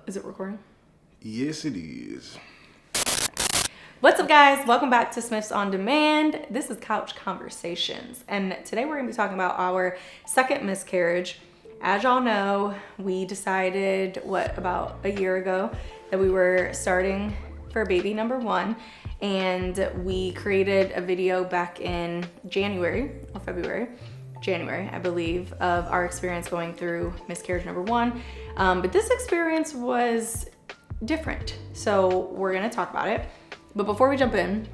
Is it recording? Yes, it is. What's up, guys? Welcome back to Smith's On Demand. This is Couch Conversations, and today we're going to be talking about our second miscarriage. As y'all know, we decided, about a year ago, that we were starting for baby number one, and we created a video back in January, I believe, of our experience going through miscarriage number one. But this experience was different, so we're gonna talk about it. But before we jump in,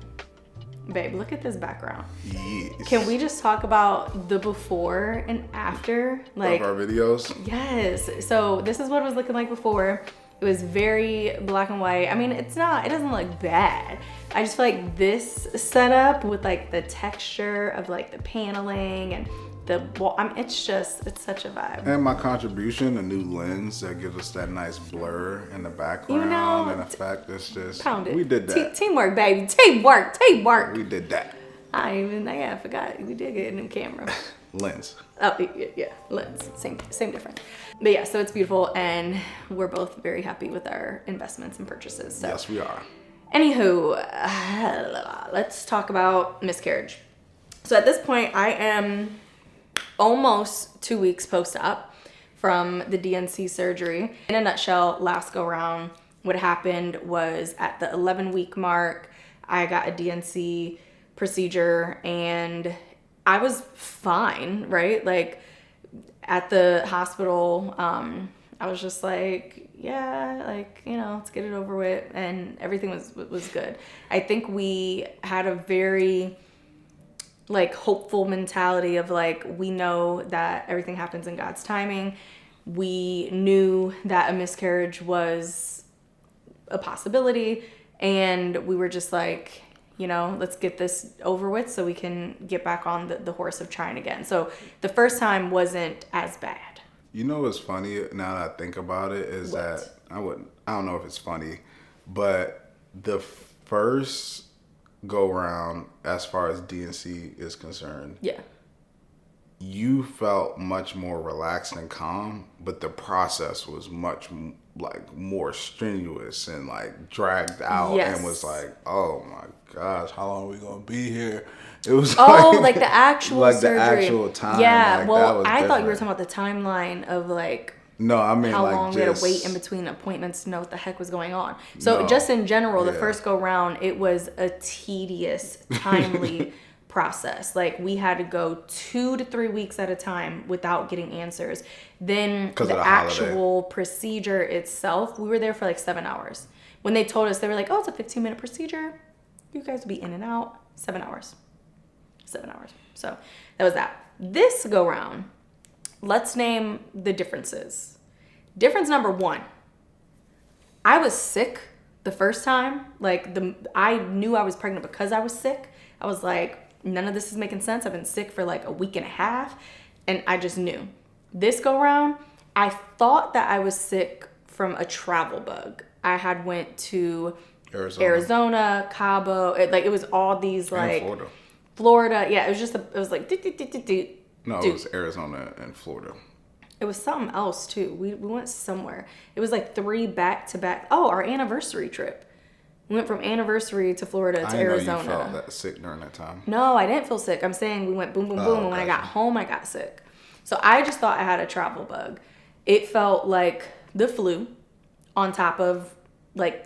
babe, look at this background. Yes. Can we just talk about the before and after? Like our videos? Yes. So this is what it was looking like before. It was very black and white. I mean, it doesn't look bad. I just feel like this setup with like the texture of like the paneling and it's such a vibe. And my contribution, a new lens that gives us that nice blur in the background and effect. It's just, we did that. Teamwork, baby. Teamwork. We did that. I forgot. We did get a new camera. Lens. Oh, yeah, lens. Same difference. But yeah, so it's beautiful, and we're both very happy with our investments and purchases. So. Yes, we are. Anywho, let's talk about miscarriage. So at this point, I am almost 2 weeks post-op from the DNC surgery. In a nutshell, last go round, what happened was at the 11-week mark, I got a DNC procedure, and I was fine, right? Like at the hospital, I was just like, yeah, like, let's get it over with, and everything was good. I think we had a very hopeful mentality of we know that everything happens in God's timing. We knew that a miscarriage was a possibility, and we were just like, let's get this over with so we can get back on the horse of trying again. So the first time wasn't as bad. You know what's funny now that I think about it is that I don't know if it's funny, but the first go round as far as DNC is concerned, yeah, you felt much more relaxed and calm, but the process was much more strenuous and dragged out. Yes. And was oh my gosh, how long are we gonna be here? It was the actual surgery. The actual time. Yeah, well, I thought you were talking about the timeline of no, I mean how long we had to wait in between appointments to know what the heck was going on. So just in general, the first go round, it was a tedious, timely process. We had to go 2 to 3 weeks at a time without getting answers. Then the actual procedure itself, we were there for 7 hours. When they told us, they were like, oh, it's a 15-minute procedure. You guys will be in and out. 7 hours. 7 hours. So that was that. This go round, let's name the differences. Difference number one, I was sick the first time. I knew I was pregnant because I was sick. I was like, none of this is making sense. I've been sick for a week and a half, and I just knew. This go round, I thought that I was sick from a travel bug. I had went to Arizona, Cabo. It was all these Florida. Yeah, it was just it was No, it was Arizona and Florida. It was something else too. We went somewhere. It was 3 back-to-back. Oh, our anniversary trip. We went from anniversary to Florida to Arizona. I know you felt that sick during that time. No, I didn't feel sick. I'm saying we went boom, boom, boom, and when I got home, I got sick. So I just thought I had a travel bug. It felt like the flu on top of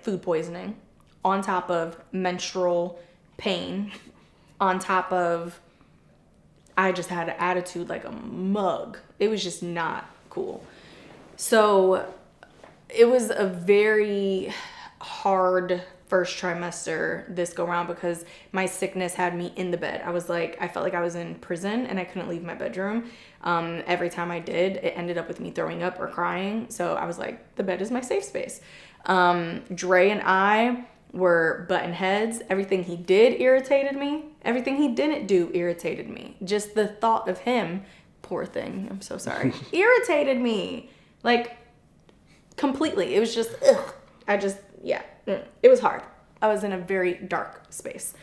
food poisoning, on top of menstrual pain, on top of I just had an attitude like a mug. It was just not cool. So it was a very hard first trimester this go round because my sickness had me in the bed. I felt like I was in prison and I couldn't leave my bedroom. Every time I did, it ended up with me throwing up or crying. So I was like, the bed is my safe space. Dre and I were button heads. Everything he did irritated me. Everything he didn't do irritated me. Just the thought of him, poor thing, I'm so sorry, irritated me. Completely. It was just, ugh. It was hard. I was in a very dark space.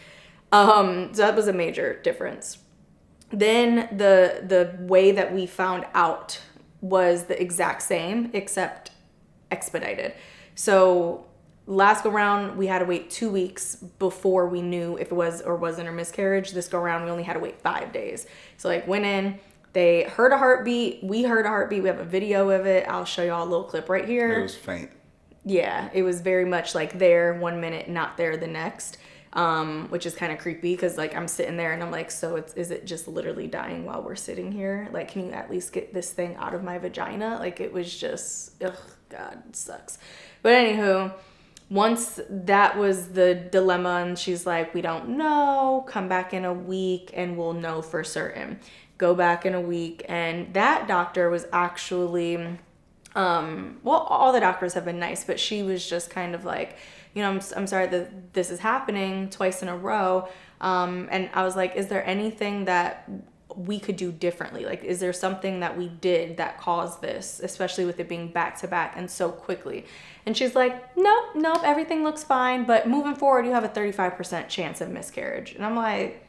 So that was a major difference. Then the way that we found out was the exact same, except expedited. So last go round, we had to wait 2 weeks before we knew if it was or wasn't a miscarriage. This go round, we only had to wait 5 days. So like went in, they heard a heartbeat. We heard a heartbeat. We have a video of it. I'll show y'all a little clip right here. It was faint. Yeah, it was very much like there 1 minute, not there the next, which is kind of creepy because like I'm sitting there and I'm like, so is it just literally dying while we're sitting here? Like, can you at least get this thing out of my vagina? Like, it was just, ugh, God, it sucks. But anywho, once that was the dilemma and she's like, we don't know, come back in a week and we'll know for certain. Go back in a week, and that doctor was actually, well, all the doctors have been nice, but she was just kind of like, you know, I'm sorry that this is happening twice in a row. And I was like, is there anything that we could do differently? Like, is there something that we did that caused this, especially with it being back to back and so quickly? And she's like, nope, everything looks fine, but moving forward, you have a 35% chance of miscarriage. And I'm like,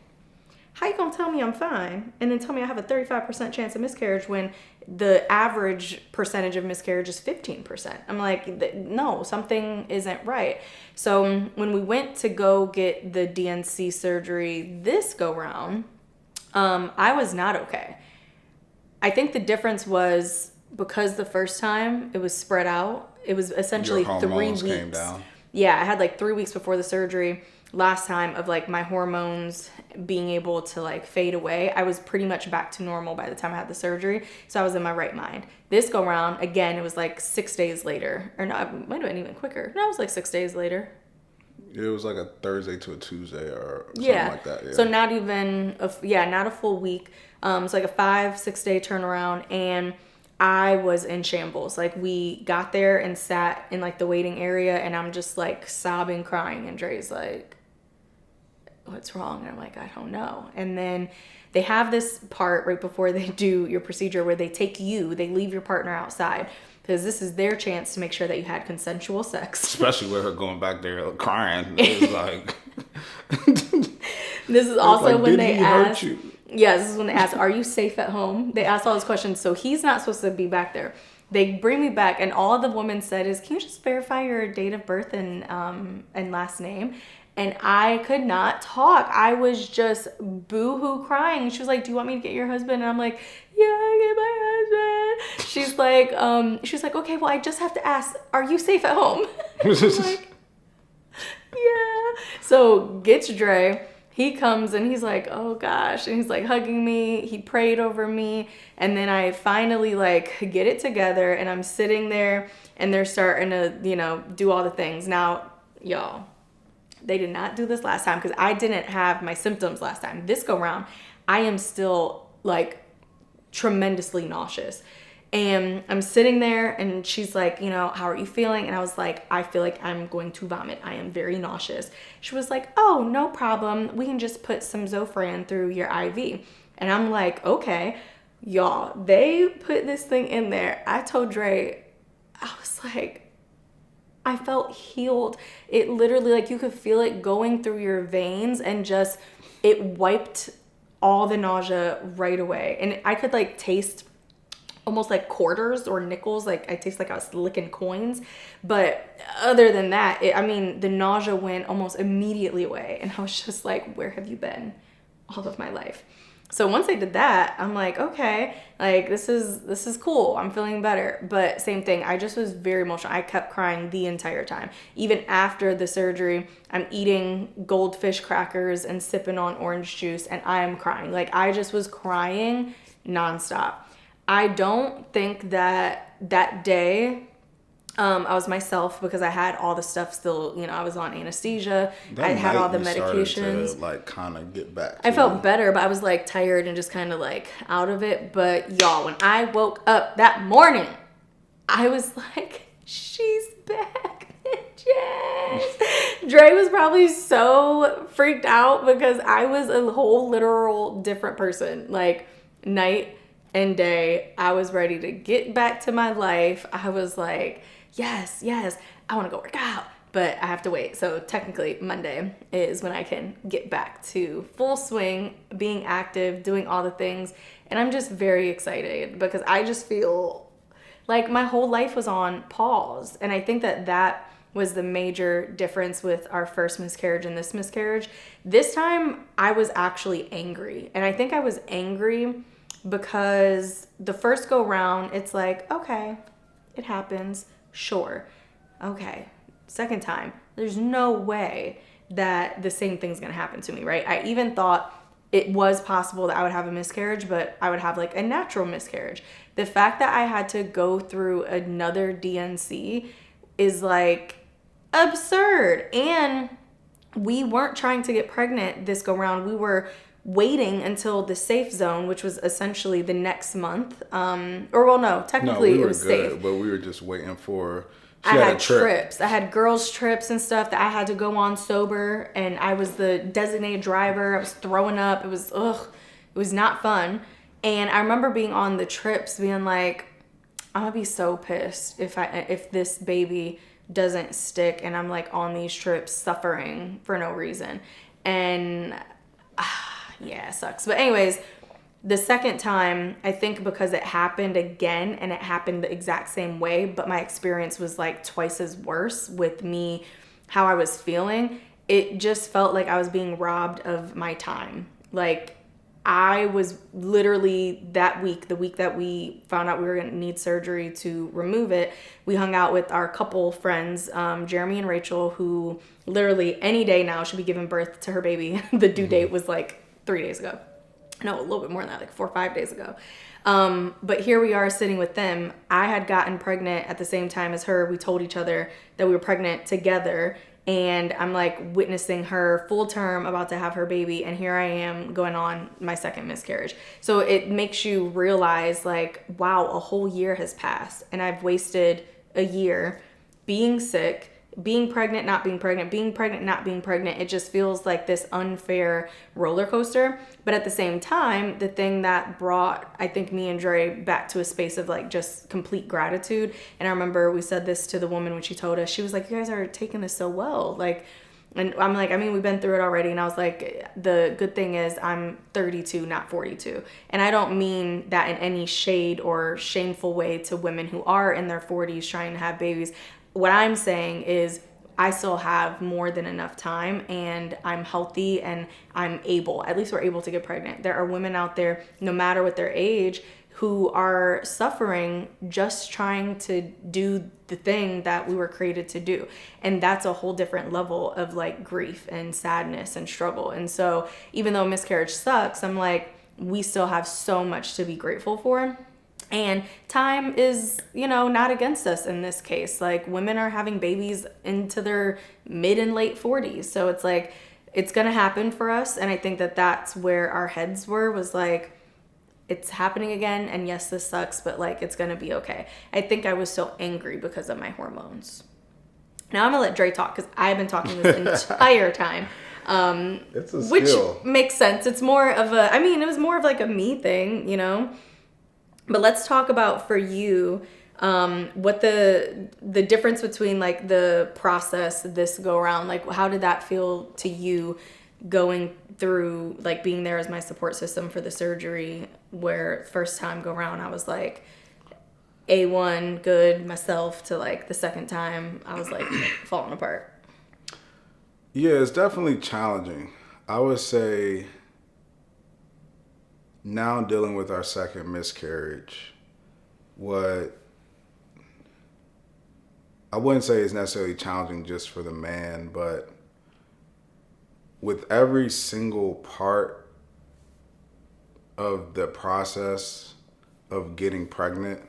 how you gonna tell me I'm fine and then tell me I have a 35% chance of miscarriage when the average percentage of miscarriage is 15%? I'm like, no, something isn't right. So when we went to go get the DNC surgery this go round, I was not okay. I think the difference was because the first time it was spread out. It was essentially 3 weeks. Came down. Yeah, I had like 3 weeks before the surgery. Last time of like my hormones being able to like fade away. I was pretty much back to normal by the time I had the surgery. So I was in my right mind. This go round, again, it was like 6 days later. Or no, it might have been even quicker. No, it was like 6 days later. It was like a Thursday to a Tuesday or something like that. Yeah. So not even, not a full week. It's like a 5-6 day turnaround. And I was in shambles. Like, we got there and sat in like the waiting area and I'm just like sobbing, crying. And Dre's like, what's wrong? And I'm like, I don't know. And then they have this part right before they do your procedure where they leave your partner outside because this is their chance to make sure that you had consensual sex. Especially with her going back there crying. It was like... This is also like, when they ask... Yeah, this is when they ask, are you safe at home? They ask all those questions. So he's not supposed to be back there. They bring me back, and all the woman said is, can you just verify your date of birth and last name? And I could not talk. I was just boo-hoo crying. She was like, do you want me to get your husband? And I'm like, yeah, get my husband. She's like, okay, well, I just have to ask, are you safe at home? I'm like, yeah. So gets Dre. He comes and he's like, oh gosh. And he's like hugging me. He prayed over me. And then I finally like get it together and I'm sitting there and they're starting to, do all the things. Now, y'all, they did not do this last time because I didn't have my symptoms last time. This go round, I am still like tremendously nauseous. And I'm sitting there and she's like, how are you feeling? And I was like, I feel like I'm going to vomit. I am very nauseous. She was like, oh, no problem. We can just put some Zofran through your IV. And I'm like, okay. Y'all, they put this thing in there. I told Dre, I was like, I felt healed. It literally, like, you could feel it going through your veins and just, it wiped all the nausea right away. And I could like taste almost like quarters or nickels. Like I taste like I was licking coins. But other than that, the nausea went almost immediately away. And I was just like, where have you been all of my life? So once I did that, I'm like, okay, like this is cool. I'm feeling better. But same thing, I just was very emotional. I kept crying the entire time. Even after the surgery, I'm eating goldfish crackers and sipping on orange juice and I am crying. Like I just was crying nonstop. I don't think that day I was myself because I had all the stuff still, I was on anesthesia. I had all the medications. To, like, kind of get back. I felt better, but I was like tired and just kind of like out of it. But y'all, when I woke up that morning, I was like, she's back, bitches. Dre was probably so freaked out because I was a whole literal different person. Like night and day, I was ready to get back to my life. I was like, yes, I want to go work out, but I have to wait. So technically Monday is when I can get back to full swing, being active, doing all the things. And I'm just very excited because I just feel Like, my whole life was on pause. And I think that was the major difference with our first miscarriage and this miscarriage. This time, I was actually angry. And I think I was angry because the first go round, it's like, okay, it happens. Sure. Okay. Second time, there's no way that the same thing's going to happen to me, right? I even thought it was possible that I would have a miscarriage, but I would have like a natural miscarriage. The fact that I had to go through another DNC is like absurd. And we weren't trying to get pregnant this go round. We were waiting until the safe zone, which was essentially the next month. Technically it was good, safe. But we were just waiting for... I had trips. I had girls' trips and stuff that I had to go on sober, and I was the designated driver. I was throwing up. It was not fun. And I remember being on the trips being like, I'm gonna be so pissed if this baby doesn't stick and I'm like on these trips suffering for no reason. And yeah, it sucks. But anyways, the second time, I think because it happened again and it happened the exact same way, but my experience was like twice as worse with me, how I was feeling. It just felt like I was being robbed of my time. Like, I was literally that week, the week that we found out we were going to need surgery to remove it, we hung out with our couple friends, Jeremy and Rachel, who literally any day now should be giving birth to her baby. The due date was like 3 days ago. No, a little bit more than that, like 4 or 5 days ago. But here we are sitting with them. I had gotten pregnant at the same time as her. We told each other that we were pregnant together. And I'm like witnessing her full term about to have her baby. And here I am going on my second miscarriage. So it makes you realize like, wow, a whole year has passed. And I've wasted a year being sick, being pregnant, not being pregnant, being pregnant, not being pregnant. It just feels like this unfair roller coaster. But at the same time, the thing that brought, I think, me and Dre back to a space of like just complete gratitude. And I remember we said this to the woman when she told us, she was like, you guys are taking this so well. Like, and I'm like, I mean, we've been through it already. And I was like, the good thing is I'm 32, not 42. And I don't mean that in any shade or shameful way to women who are in their 40s trying to have babies. What I'm saying is I still have more than enough time and I'm healthy and I'm able, at least we're able to get pregnant. There are women out there, no matter what their age, who are suffering just trying to do the thing that we were created to do. And that's a whole different level of like grief and sadness and struggle. And so even though miscarriage sucks, I'm like, we still have so much to be grateful for. And time is, not against us in this case. Like, women are having babies into their mid and late 40s. So it's like, it's going to happen for us. And I think that that's where our heads was like, it's happening again. And yes, this sucks, but like, it's going to be okay. I think I was so angry because of my hormones. Now I'm going to let Dre talk because I've been talking this entire time. It's a which skill. Makes sense. It's more of it was more of like a me thing, But let's talk about for you, what the difference between like the process, this go around, like how did that feel to you going through like being there as my support system for the surgery, where first time go around I was like A1 good myself to like the second time I was like falling apart. Yeah, it's definitely challenging. I would say now dealing with our second miscarriage, what I wouldn't say is necessarily challenging just for the man, but with every single part of the process of getting pregnant,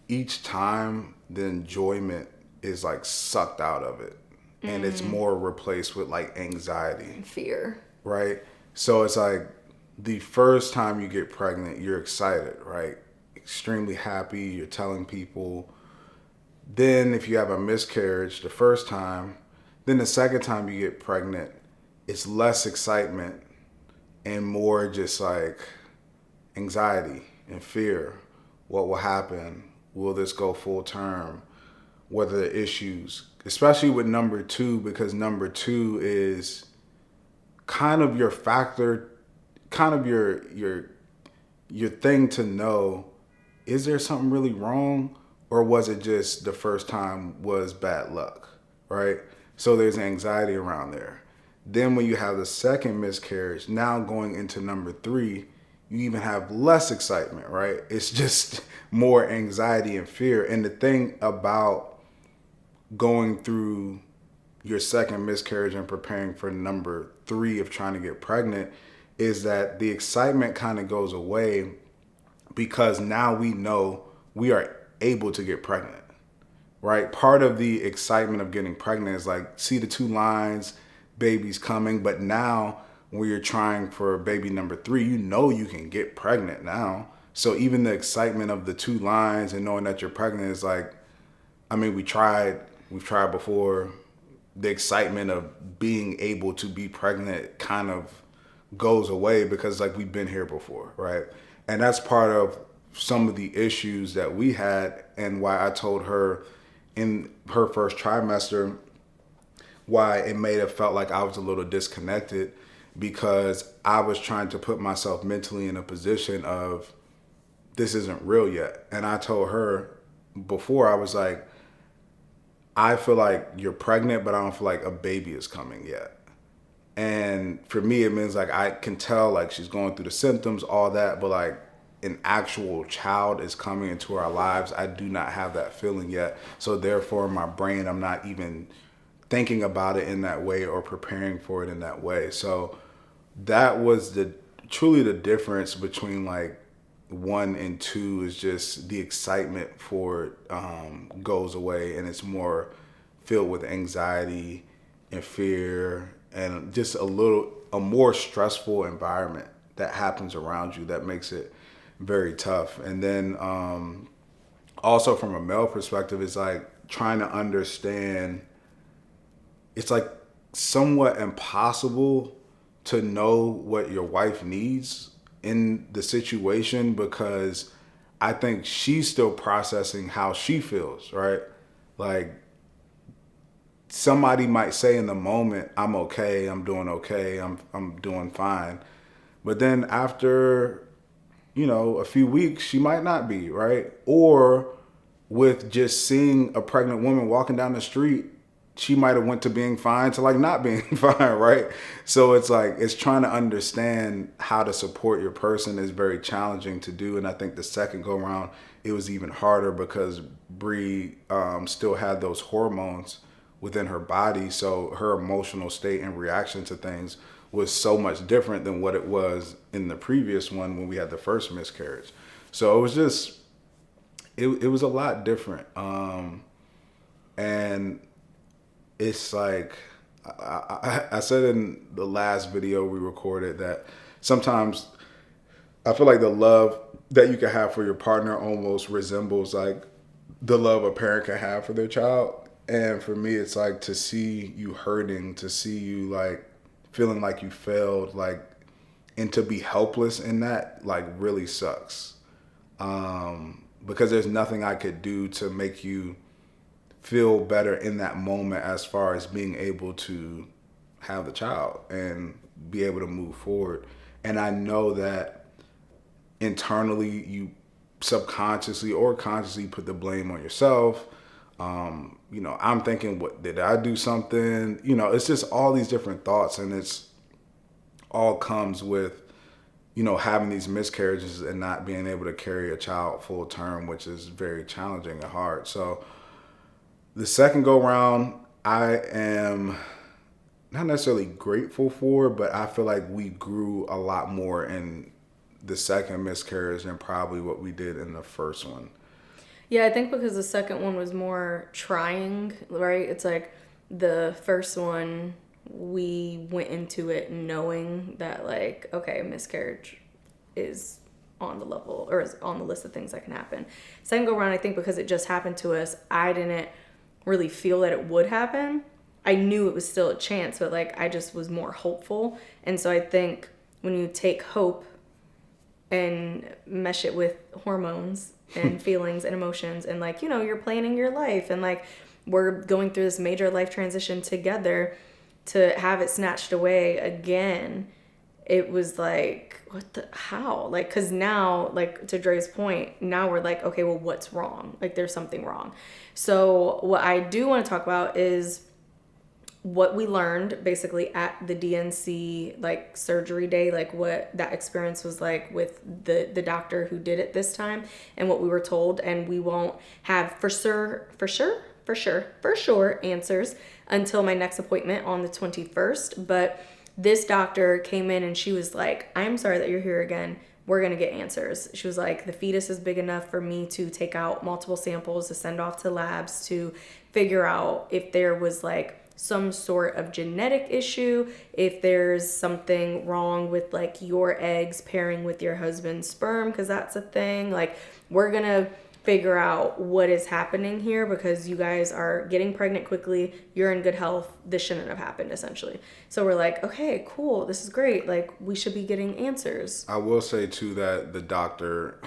each time the enjoyment is like sucked out of it. And it's more replaced with like anxiety. Fear. Right? So it's like, the first time you get pregnant, you're excited, right? Extremely happy. You're telling people. Then if you have a miscarriage the first time, then the second time you get pregnant, it's less excitement and more just like anxiety and fear. What will happen? Will this go full term? What are the issues? Especially with number 2, because number 2 is kind of your factor, kind of your thing to know is there something really wrong? Or was it just the first time was bad luck, right? So there's anxiety around there. Then when you have the second miscarriage, now going into number 3, you even have less excitement, right? It's just more anxiety and fear. And the thing about going through your second miscarriage and preparing for number 3 of trying to get pregnant is that the excitement kind of goes away because now we know we are able to get pregnant, right? Part of the excitement of getting pregnant is like, see the 2 lines, baby's coming. But now when you're trying for baby number 3, you know you can get pregnant now. So even the excitement of the 2 lines and knowing that you're pregnant is like, I mean, we've tried before. The excitement of being able to be pregnant kind of goes away because like we've been here before, right? And that's part of some of the issues that we had and why I told her in her first trimester why it may have felt like I was a little disconnected, because I was trying to put myself mentally in a position of this isn't real yet. And I told her before, I was like, I feel like you're pregnant, but I don't feel like a baby is coming yet. And for me, it means like I can tell like she's going through the symptoms, all that, but like an actual child is coming into our lives, I do not have that feeling yet. So therefore, in my brain, I'm not even thinking about it in that way or preparing for it in that way. So that was truly the difference between like 1 and 2 is just the excitement for it goes away, and it's more filled with anxiety and fear and just a more stressful environment that happens around you that makes it very tough. And then also from a male perspective, it's like trying to understand, it's like somewhat impossible to know what your wife needs in the situation, because I think she's still processing how she feels, right? Like somebody might say in the moment, I'm okay, I'm doing okay, I'm doing fine. But then after, a few weeks, she might not be, right? Or with just seeing a pregnant woman walking down the street, she might have went to being fine to like not being fine, right? So it's like, it's trying to understand how to support your person is very challenging to do. And I think the second go around, it was even harder because Bre still had those hormones within her body. So her emotional state and reaction to things was so much different than what it was in the previous one when we had the first miscarriage. So it was just, it was a lot different. And it's like, I said in the last video we recorded that sometimes I feel like the love that you can have for your partner almost resembles like the love a parent can have for their child. And for me, it's like to see you hurting, to see you like feeling like you failed, like, and to be helpless in that, like, really sucks. Because there's nothing I could do to make you feel better in that moment as far as being able to have the child and be able to move forward. And I know that internally you subconsciously or consciously put the blame on yourself. I'm thinking, what did I do something? It's just all these different thoughts, and it's all comes with, having these miscarriages and not being able to carry a child full term, which is very challenging and hard. So the second go round, I am not necessarily grateful for, but I feel like we grew a lot more in the second miscarriage than probably what we did in the first one. Yeah, I think because the second one was more trying, right? It's like the first one, we went into it knowing that, like, okay, miscarriage is on the level or is on the list of things that can happen. Second go around, I think because it just happened to us, I didn't really feel that it would happen. I knew it was still a chance, but like I just was more hopeful. And so I think when you take hope and mesh it with hormones and feelings and emotions and like, you're planning your life and like we're going through this major life transition together, to have it snatched away again, it was like, how? Like, because now, like, to Dre's point, now we're like, okay, well, what's wrong? Like, there's something wrong. So what I do want to talk about is what we learned basically at the DNC, like, surgery day, like what that experience was like with the doctor who did it this time and what we were told. And we won't have for sure answers until my next appointment on the 21st. But this doctor came in and she was like, I'm sorry that you're here again. We're going to get answers. She was like, the fetus is big enough for me to take out multiple samples to send off to labs to figure out if there was like some sort of genetic issue, if there's something wrong with like your eggs pairing with your husband's sperm, because that's a thing. Like, we're going to figure out what is happening here because you guys are getting pregnant quickly. You're in good health. This shouldn't have happened, essentially. So we're like, okay, cool. This is great. Like, we should be getting answers. I will say, too, that the doctor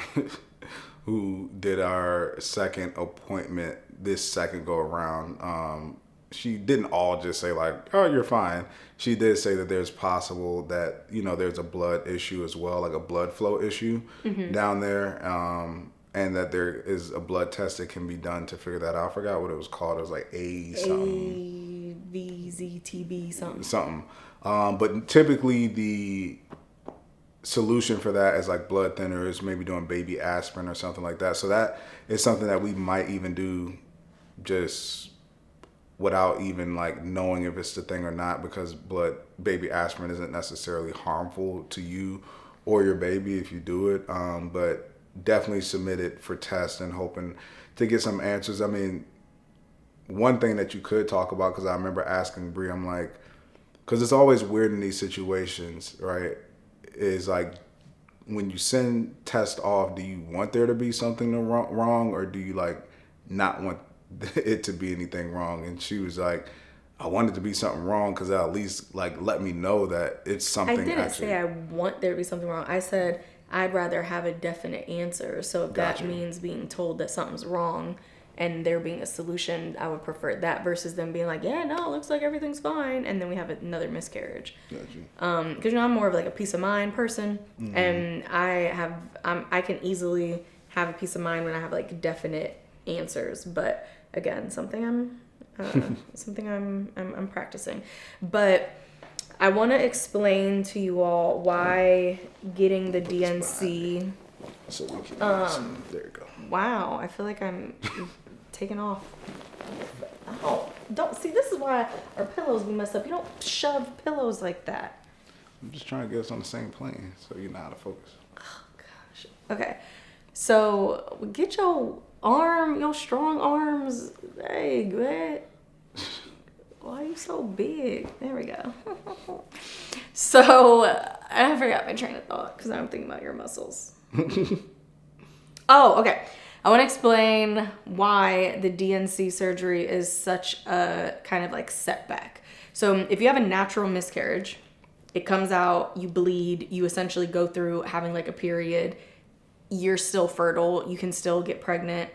who did our second appointment this second go around, she didn't all just say like, oh, you're fine. She did say that there's possible that, you know, there's a blood issue as well, like a blood flow issue down there. And that there is a blood test that can be done to figure that out. I forgot what it was called. It was like AVZTB something. Something. But typically the solution for that is like blood thinners, maybe doing baby aspirin or something like that. So that is something that we might even do just without even like knowing if it's the thing or not, because baby aspirin isn't necessarily harmful to you or your baby if you do it. But definitely submit it for tests and hoping to get some answers. I mean, one thing that you could talk about, because I remember asking Bre, I'm like, because it's always weird in these situations, right? Is like, when you send tests off, do you want there to be something wrong, or do you like not want it to be anything wrong? And she was like, I want it to be something wrong because at least like let me know that it's something. I didn't say I want there to be something wrong. I said I'd rather have a definite answer. So if that means being told that something's wrong and there being a solution, I would prefer that versus them being like, yeah, no, it looks like everything's fine, and then we have another miscarriage. Because, you know, I'm more of like a peace of mind person, and I can easily have a peace of mind when I have like definite answers. But again, something I'm practicing. But I want to explain to you all why getting the DNC. So we can there you go. Wow, I feel like I'm taking off. Oh, don't see. This is why our pillows be messed up. You don't shove pillows like that. I'm just trying to get us on the same plane so you know how to focus. Oh gosh. Okay, so get your strong arms. Hey, man. Why are you so big? There we go. So, I forgot my train of thought because I'm thinking about your muscles. Oh, okay. I want to explain why the DNC surgery is such a kind of like setback. So, if you have a natural miscarriage, it comes out, you bleed, you essentially go through having like a period, you're still fertile, you can still get pregnant.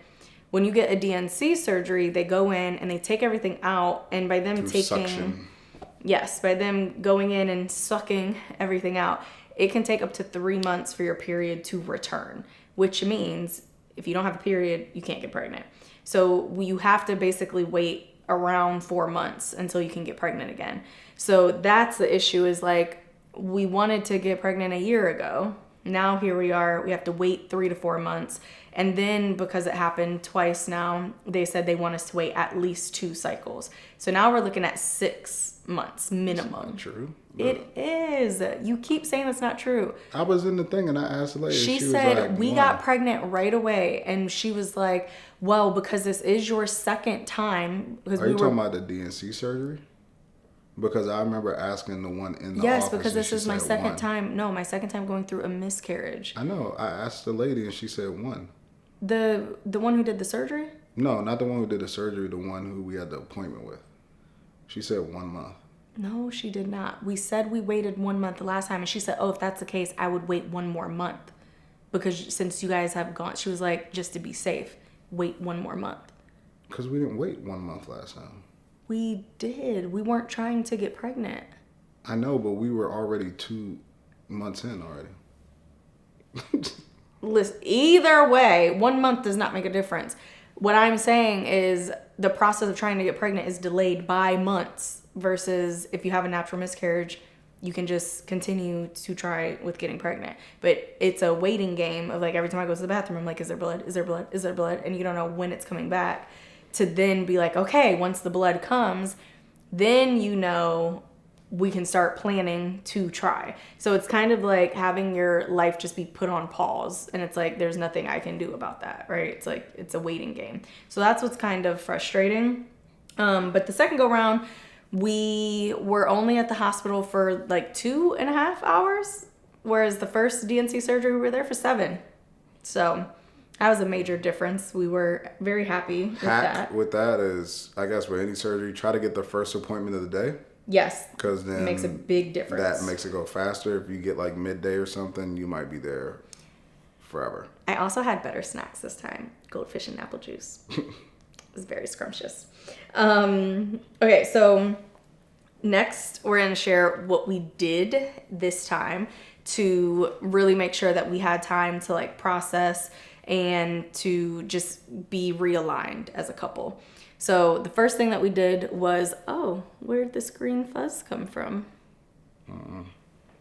When you get a DNC surgery, they go in and they take everything out, and by them by them going in and sucking everything out, it can take up to 3 months for your period to return, which means if you don't have a period, you can't get pregnant. So you have to basically wait around 4 months until you can get pregnant again. So that's the issue, is like, we wanted to get pregnant a year ago. Now here we are, we have to wait 3 to 4 months. And then because it happened twice now, they said they want us to wait at least 2 cycles. So now we're looking at 6 months minimum. That's not true. It is. You keep saying that's not true. I was in the thing and I asked the lady. She said, like, we got pregnant right away. And she was like, well, because this is your second time. Are you talking about the DNC surgery? Because I remember asking the one in the office. Yes, because this is my second time. No, my second time going through a miscarriage. I know. I asked the lady and she said 1. The one who did the surgery? No, not the one who did the surgery. The one who we had the appointment with. She said 1 month. No, she did not. We said we waited 1 month the last time, and she said, oh, if that's the case, I would wait 1 more month. Because since you guys have gone, she was like, just to be safe, wait 1 more month. Because we didn't wait 1 month last time. We did. We weren't trying to get pregnant. I know, but we were already 2 months in already. Listen, either way, 1 month does not make a difference. What I'm saying is the process of trying to get pregnant is delayed by months versus if you have a natural miscarriage, you can just continue to try with getting pregnant. But it's a waiting game of like every time I go to the bathroom, I'm like, is there blood? Is there blood? Is there blood? And you don't know when it's coming back. To then be like, okay, once the blood comes, then you know we can start planning to try. So it's kind of like having your life just be put on pause. And it's like, there's nothing I can do about that, right? It's like, it's a waiting game. So that's what's kind of frustrating. But the second go round, we were only at the hospital for like 2.5 hours. Whereas the first DNC surgery, we were there for 7. So that was a major difference. We were very happy with that. With that is, I guess with any surgery, try to get the first appointment of the day. Yes. Because then it makes a big difference. That makes it go faster. If you get like midday or something, you might be there forever. I also had better snacks this time. Goldfish and apple juice. It was very scrumptious. Okay, so next we're going to share what we did this time to really make sure that we had time to like process and to just be realigned as a couple. So the first thing that we did was, oh, where did this green fuzz come from?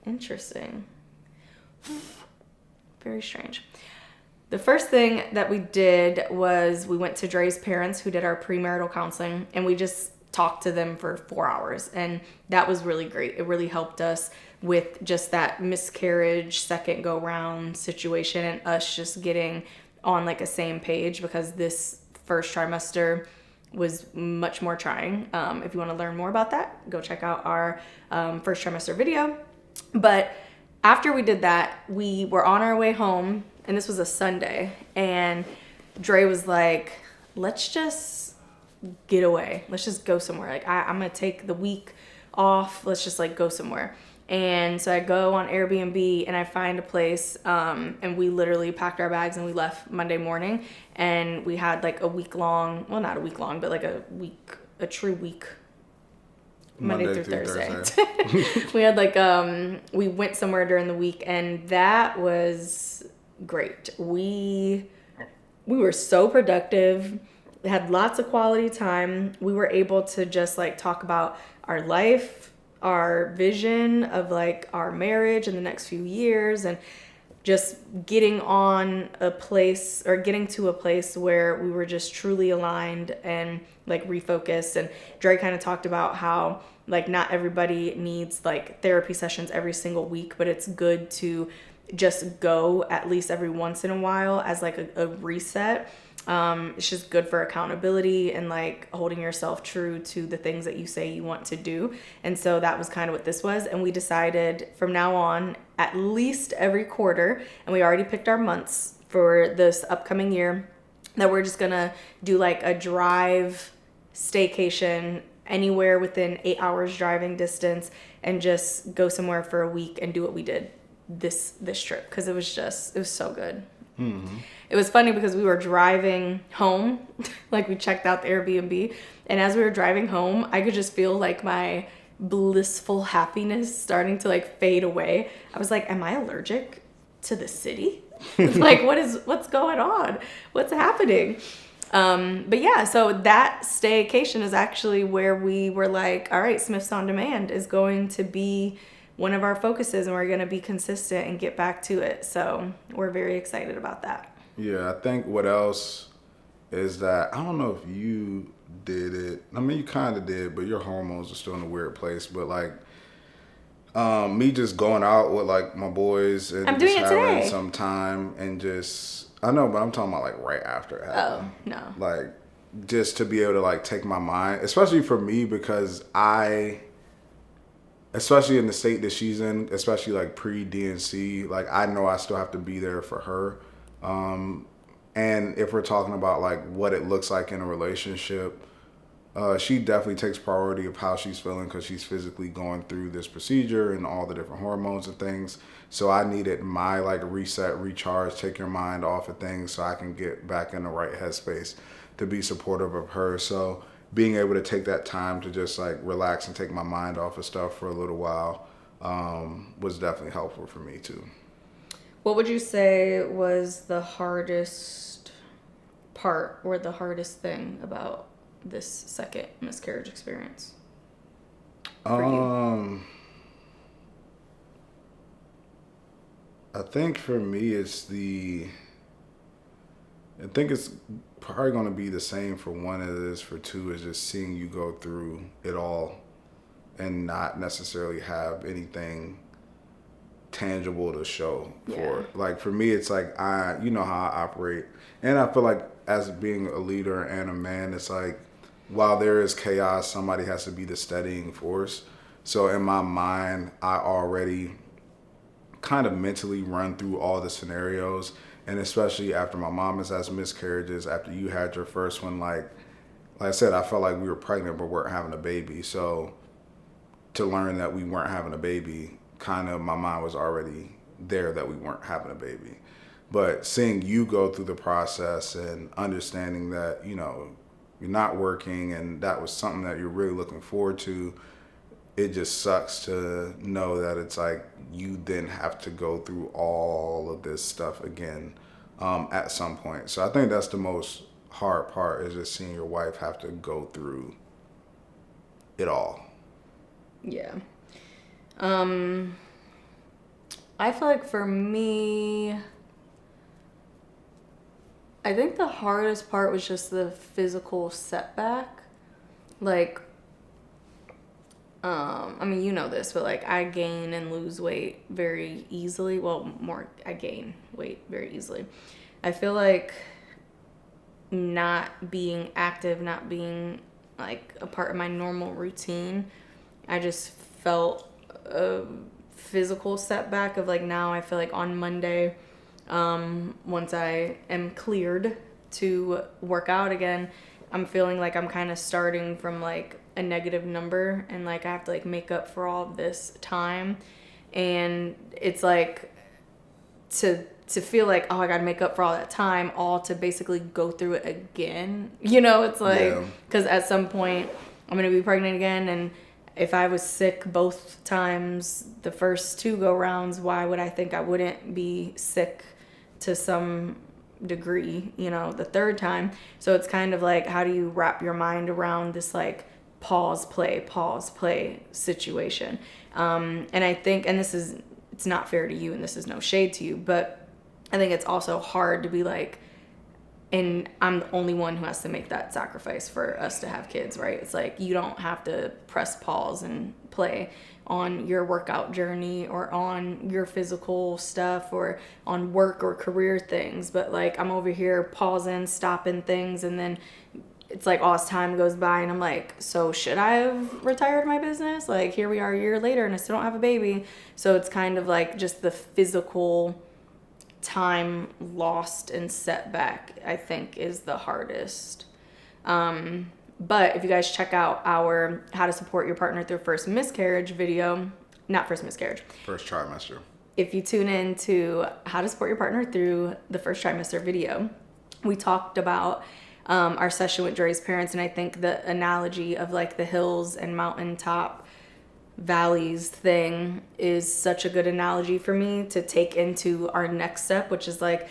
Interesting. Very strange. The first thing that we did was we went to Dre's parents who did our premarital counseling, and we just talked to them for 4 hours. And that was really great. It really helped us with just that miscarriage second go round situation and us just getting on like a same page, because this first trimester was much more trying. If you want to learn more about that, go check out our first trimester video. But after we did that, we were on our way home, and this was a Sunday, and Dre was like, let's just get away. Let's just go somewhere. Like, I'm going to take the week off. Let's just like go somewhere. And so I go on Airbnb and I find a place, and we literally packed our bags and we left Monday morning, and we had like a week long, well, not a week long, but like a true week, Monday through Thursday. We had like, we went somewhere during the week, and that was great. We were so productive, had lots of quality time. We were able to just like talk about our life, our vision of like our marriage in the next few years, and just getting on a place, or getting to a place where we were just truly aligned and like refocused. And Dre kind of talked about how like not everybody needs like therapy sessions every single week, but it's good to just go at least every once in a while as like a reset. It's just good for accountability and like holding yourself true to the things that you say you want to do. And so that was kind of what this was. And we decided from now on, at least every quarter, and we already picked our months for this upcoming year, that we're just gonna do like a drive staycation anywhere within 8 hours driving distance, and just go somewhere for a week and do what we did this trip, because it was so good. Mm-hmm. It was funny because we were driving home, like we checked out the Airbnb, and as we were driving home, I could just feel like my blissful happiness starting to like fade away. I was like, am I allergic to the city? Like, what's going on? What's happening? But yeah, so that staycation is actually where we were like, all right, Smith's on Demand is going to be one of our focuses, and we're going to be consistent and get back to it. So we're very excited about that. Yeah, I think what else is that, I don't know if you did it. I mean, you kind of did, but your hormones are still in a weird place. But like, me just going out with like my boys and I'm just doing it having today. some time and just, I know, but I'm talking about like right after it happened. Oh, no. Like, just to be able to like take my mind, especially for me, because especially in the state that she's in, especially like pre-DNC, like I know I still have to be there for her. And if we're talking about like what it looks like in a relationship, she definitely takes priority of how she's feeling, because she's physically going through this procedure and all the different hormones and things. So I needed my like reset, recharge, take your mind off of things so I can get back in the right headspace to be supportive of her. So being able to take that time to just like relax and take my mind off of stuff for a little while was definitely helpful for me too. What would you say was the hardest part or the hardest thing about this second miscarriage experience for you? I think for me, I think it's probably going to be the same for one as it is for two, is just seeing you go through it all and not necessarily have anything tangible to show for it. Like for me, it's like, you know how I operate. And I feel like as being a leader and a man, it's like, while there is chaos, somebody has to be the steadying force. So in my mind, I already kind of mentally run through all the scenarios. And especially after my mom has miscarriages, after you had your first one, like I said, I felt like we were pregnant but weren't having a baby. So to learn that we weren't having a baby, kind of my mind was already there that we weren't having a baby. But seeing you go through the process and understanding that, you know, you're not working and that was something that you're really looking forward to, it just sucks to know that it's like you then have to go through all of this stuff again at some point. So I think that's the most hard part, is just seeing your wife have to go through it all. Yeah. I feel like for me, I think the hardest part was just the physical setback. Like, I mean, you know this, but like I gain and lose weight very easily. Well, I gain weight very easily. I feel like not being active, not being like a part of my normal routine, I just felt a physical setback of like, now I feel like on Monday, once I am cleared to work out again, I'm feeling like I'm kind of starting from like a negative number, and like I have to like make up for all of this time. And it's like to feel like, oh, I gotta make up for all that time, all to basically go through it again. You know, it's like, because at some point I'm gonna be pregnant again, and if I was sick both times, the first two go rounds, why would I think I wouldn't be sick to some degree, you know, the third time? So it's kind of like, how do you wrap your mind around this like pause, play situation? And I think, and it's not fair to you, and this is no shade to you, but I think it's also hard to be like, and I'm the only one who has to make that sacrifice for us to have kids, right? It's like, you don't have to press pause and play on your workout journey or on your physical stuff or on work or career things. But like, I'm over here pausing, stopping things, and then it's like all this time goes by and I'm like, so should I have retired my business? Like, here we are a year later and I still don't have a baby. So it's kind of like just the physical time lost and setback, I think, is the hardest. But if you guys check out our how to support your partner through first miscarriage video, not first miscarriage, first trimester. If you tune in to how to support your partner through the first trimester video, we talked about our session with Dre's parents, and I think the analogy of like the hills and mountaintop valleys thing is such a good analogy for me to take into our next step, which is like,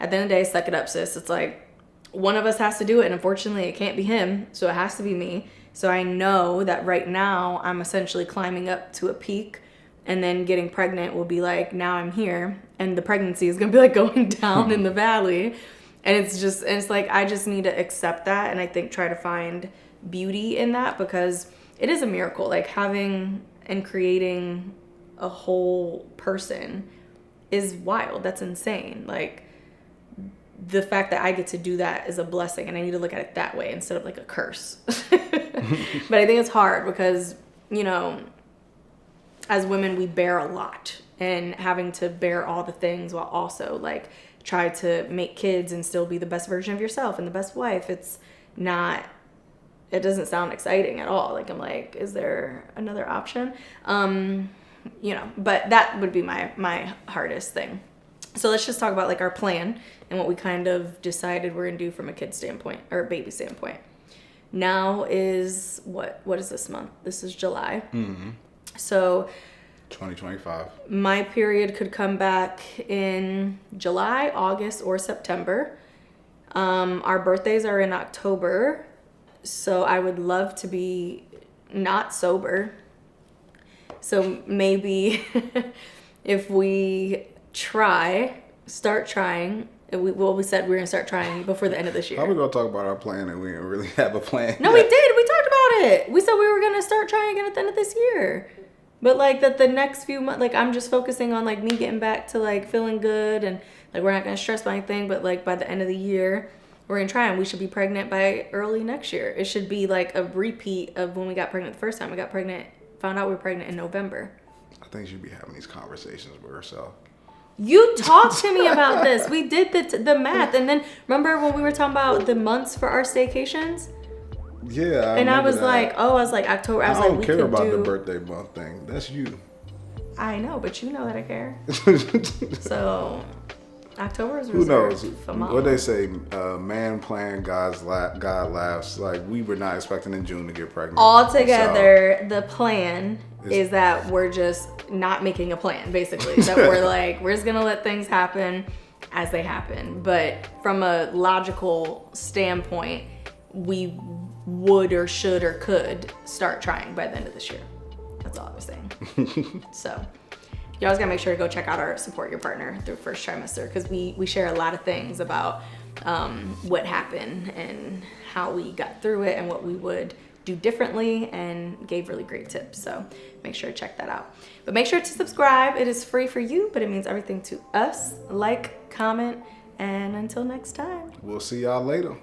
at the end of the day, suck it up, sis. It's like, one of us has to do it, and unfortunately it can't be him, so it has to be me. So I know that right now I'm essentially climbing up to a peak, and then getting pregnant will be like, now I'm here, and the pregnancy is gonna be like going down in the valley. And it's like, I just need to accept that, and I think try to find beauty in that, because it is a miracle. Like, having and creating a whole person is wild. That's insane. Like, the fact that I get to do that is a blessing, and I need to look at it that way instead of like a curse. But I think it's hard because, you know, as women, we bear a lot, and having to bear all the things while also like try to make kids and still be the best version of yourself and the best wife. It doesn't sound exciting at all. Like, I'm like, is there another option? You know, but that would be my hardest thing. So let's just talk about like our plan and what we kind of decided we're gonna do from a kid standpoint or a baby standpoint. Now is what is this month? This is July. Mm-hmm. So 2025. My period could come back in July, August, or September. Our birthdays are in October, so I would love to be not sober. So maybe if we start trying, we said we were going to start trying before the end of this year. How are we going to talk about our plan and we didn't really have a plan? No, we did. We talked about it. We said we were going to start trying again at the end of this year. But like that the next few months, like I'm just focusing on like me getting back to like feeling good and like we're not going to stress about anything. But like by the end of the year, we're going to try and we should be pregnant by early next year. It should be like a repeat of when we got pregnant the first time. Found out we were pregnant in November. I think she should be having these conversations with herself. You talked to me about this. We did the math. And then remember when we were talking about the months for our staycations? Yeah. I was like October. I don't care about the birthday month thing. That's you. I know, but you know that I care. So October is who knows? For mom. What they say, man plan, God laughs. Like we were not expecting in June to get pregnant. Altogether, the plan is that we're just not making a plan. Basically, that we're just gonna let things happen as they happen. But from a logical standpoint, we would or should or could start trying by the end of this year. That's all I was saying. So you always gotta make sure to go check out our Support Your Partner through first trimester because we share a lot of things about what happened and how we got through it and what we would do differently and gave really great tips. So make sure to check that out. But make sure to subscribe. It is free for you, but it means everything to us. Like, comment, and until next time. We'll see y'all later.